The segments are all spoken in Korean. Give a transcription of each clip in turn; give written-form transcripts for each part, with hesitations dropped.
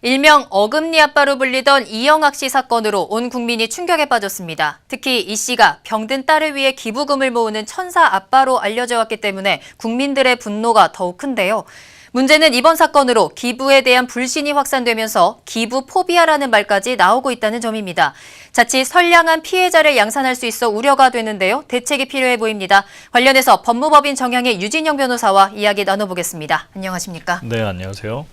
일명 어금니 아빠로 불리던 이영학 씨 사건으로 온 국민이 충격에 빠졌습니다. 특히 이 씨가 병든 딸을 위해 기부금을 모으는 천사 아빠로 알려져 왔기 때문에 국민들의 분노가 더욱 큰데요. 문제는 이번 사건으로 기부에 대한 불신이 확산되면서 기부 포비아라는 말까지 나오고 있다는 점입니다. 자칫 선량한 피해자를 양산할 수 있어 우려가 되는데요. 대책이 필요해 보입니다. 관련해서 법무법인 정향의 유진영 변호사와 이야기 나눠보겠습니다. 안녕하십니까? 네, 안녕하세요.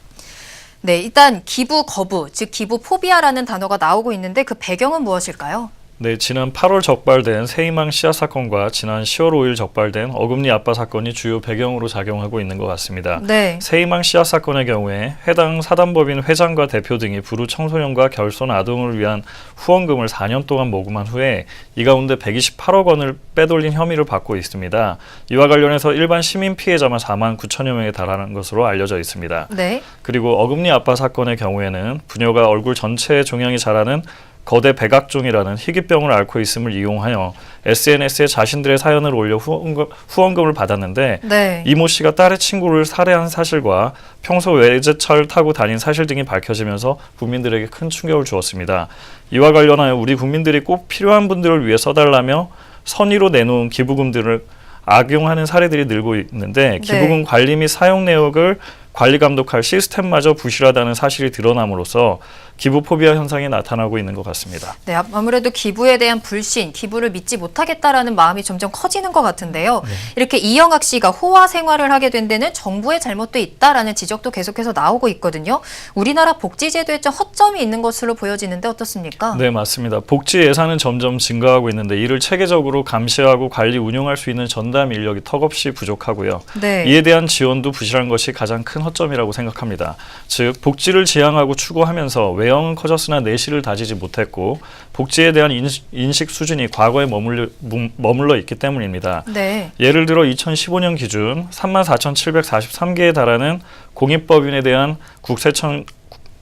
네, 일단 기부 거부, 즉 기부 포비아라는 단어가 나오고 있는데 그 배경은 무엇일까요? 네, 지난 8월 적발된 새희망 씨앗 사건과 지난 10월 5일 적발된 어금니 아빠 사건이 주요 배경으로 작용하고 있는 것 같습니다. 네. 새희망 씨앗 사건의 경우에 해당 사단법인 회장과 대표 등이 불우 청소년과 결손 아동을 위한 후원금을 4년 동안 모금한 후에 이 가운데 128억 원을 빼돌린 혐의를 받고 있습니다. 이와 관련해서 일반 시민 피해자만 4만 9천여 명에 달하는 것으로 알려져 있습니다. 네. 그리고 어금니 아빠 사건의 경우에는 부녀가 얼굴 전체에 종양이 자라는 거대 백악종이라는 희귀병을 앓고 있음을 이용하여 SNS에 자신들의 사연을 올려 후원금을 받았는데 네. 이모 씨가 딸의 친구를 살해한 사실과 평소 외제차를 타고 다닌 사실 등이 밝혀지면서 국민들에게 큰 충격을 주었습니다. 이와 관련하여 우리 국민들이 꼭 필요한 분들을 위해 써달라며 선의로 내놓은 기부금들을 악용하는 사례들이 늘고 있는데 기부금 관리 및 사용 내역을 관리 감독할 시스템마저 부실하다는 사실이 드러남으로써 기부 포비아 현상이 나타나고 있는 것 같습니다. 네, 아무래도 기부에 대한 불신, 기부를 믿지 못하겠다라는 마음이 점점 커지는 것 같은데요. 이렇게 이영학 씨가 호화 생활을 하게 된 데는 정부의 잘못도 있다라는 지적도 계속해서 나오고 있거든요. 우리나라 복지제도에 좀 허점이 있는 것으로 보여지는데 어떻습니까? 네, 맞습니다. 복지 예산은 점점 증가하고 있는데 이를 체계적으로 감시하고 관리 운용할 수 있는 전담 인력이 턱없이 부족하고요. 네. 이에 대한 지원도 부실한 것이 가장 큰 허점이라고 생각합니다. 즉 복지를 지향하고 추구하면서 외형은 커졌으나 내실을 다지지 못했고 복지에 대한 인식 수준이 과거에 머물러 있기 때문입니다. 네. 예를 들어 2015년 기준 34,743개에 달하는 공익법인에 대한 국세청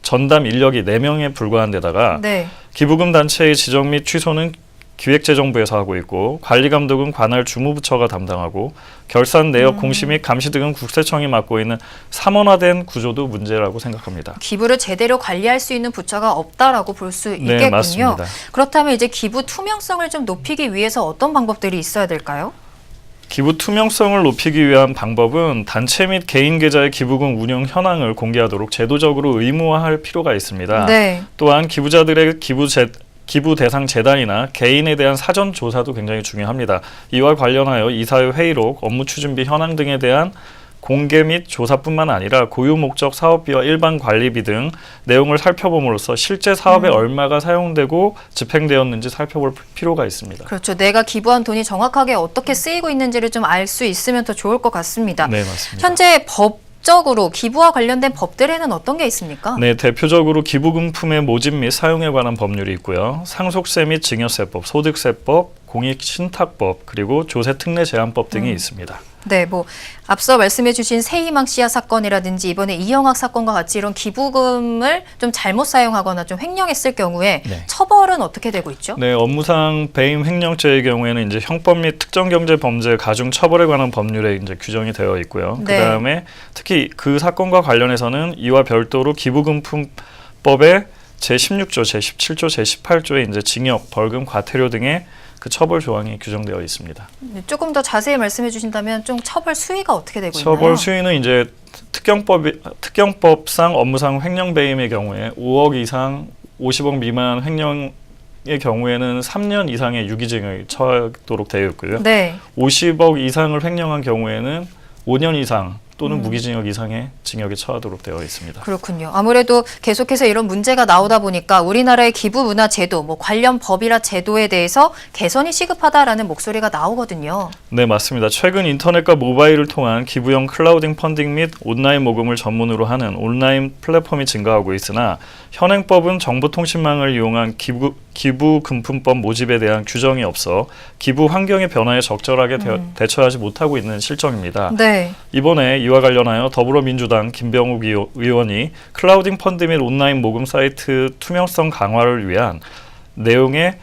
전담 인력이 4명에 불과한 데다가 네. 기부금 단체의 지정 및 취소는 기획재정부에서 하고 있고 관리 감독은 관할 주무부처가 담당하고 결산 내역 공시 및 감시 등은 국세청이 맡고 있는 삼원화된 구조도 문제라고 생각합니다. 기부를 제대로 관리할 수 있는 부처가 없다라고 볼 수 있겠군요. 네, 맞습니다. 그렇다면 이제 기부 투명성을 좀 높이기 위해서 어떤 방법들이 있어야 될까요? 기부 투명성을 높이기 위한 방법은 단체 및 개인 계좌의 기부금 운영 현황을 공개하도록 제도적으로 의무화할 필요가 있습니다. 네. 또한 기부자들의 기부 대상 재단이나 개인에 대한 사전 조사도 굉장히 중요합니다. 이와 관련하여 이사회 회의록, 업무 추진비 현황 등에 대한 공개 및 조사뿐만 아니라 고유 목적 사업비와 일반 관리비 등 내용을 살펴봄으로써 실제 사업에 얼마가 사용되고 집행되었는지 살펴볼 필요가 있습니다. 그렇죠. 내가 기부한 돈이 정확하게 어떻게 쓰이고 있는지를 좀 알 수 있으면 더 좋을 것 같습니다. 네, 맞습니다. 현재 법적으로 기부와 관련된 법들에는 어떤 게 있습니까? 네, 대표적으로 기부금품의 모집 및 사용에 관한 법률이 있고요. 상속세 및 증여세법, 소득세법, 공익신탁법, 그리고 조세특례제한법 등이 있습니다. 네, 앞서 말씀해 주신 새희망 씨앗 사건이라든지 이번에 이영학 사건과 같이 이런 기부금을 좀 잘못 사용하거나 좀 횡령했을 경우에 처벌은 어떻게 되고 있죠? 네, 업무상 배임 횡령죄의 경우에는 이제 형법 및 특정경제범죄 가중 처벌에 관한 법률에 이제 규정이 되어 있고요. 네. 그다음에 특히 그 사건과 관련해서는 이와 별도로 기부금품법의 제16조, 제17조, 제18조에 이제 징역, 벌금, 과태료 등의 그 처벌 조항이 규정되어 있습니다. 조금 더 자세히 말씀해 주신다면 좀 처벌 수위가 어떻게 되고 있나요? 처벌 수위는 이제 특경법상 업무상 횡령 배임의 경우에 5억 이상 50억 미만 횡령의 경우에는 3년 이상의 유기징역이 처하도록 되어 있고요. 네. 50억 이상을 횡령한 경우에는 5년 이상 또는 무기징역 이상의 징역에 처하도록 되어 있습니다. 그렇군요. 아무래도 계속해서 이런 문제가 나오다 보니까 우리나라의 기부 문화 제도, 관련 법이나 제도에 대해서 개선이 시급하다라는 목소리가 나오거든요. 네, 맞습니다. 최근 인터넷과 모바일을 통한 기부형 클라우딩 펀딩 및 온라인 모금을 전문으로 하는 온라인 플랫폼이 증가하고 있으나 현행법은 정보통신망을 이용한 기부금품법 모집에 대한 규정이 없어 기부 환경의 변화에 적절하게 대처하지 못하고 있는 실정입니다. 네. 이번에 이와 관련하여 더불어민주당 김병욱 의원이 클라우딩 펀드 및 온라인 모금 사이트 투명성 강화를 위한 내용의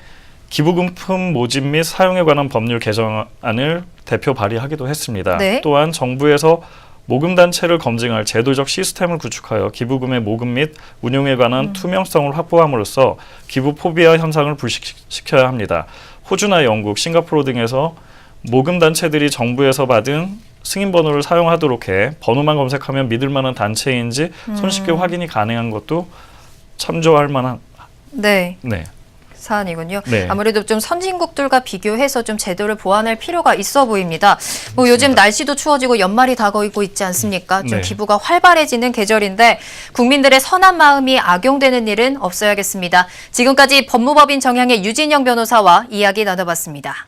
기부금품 모집 및 사용에 관한 법률 개정안을 대표 발의하기도 했습니다. 네. 또한 정부에서 모금단체를 검증할 제도적 시스템을 구축하여 기부금의 모금 및 운용에 관한 투명성을 확보함으로써 기부 포비아 현상을 불식시켜야 합니다. 호주나 영국, 싱가포르 등에서 모금단체들이 정부에서 받은 승인번호를 사용하도록 해 번호만 검색하면 믿을 만한 단체인지 손쉽게 확인이 가능한 것도 참조할 만한 네. 네. 사안이군요. 네. 아무래도 좀 선진국들과 비교해서 좀 제도를 보완할 필요가 있어 보입니다. 뭐 요즘 날씨도 추워지고 연말이 다가오고 있지 않습니까? 좀 네. 기부가 활발해지는 계절인데 국민들의 선한 마음이 악용되는 일은 없어야겠습니다. 지금까지 법무법인 정향의 유진영 변호사와 이야기 나눠봤습니다.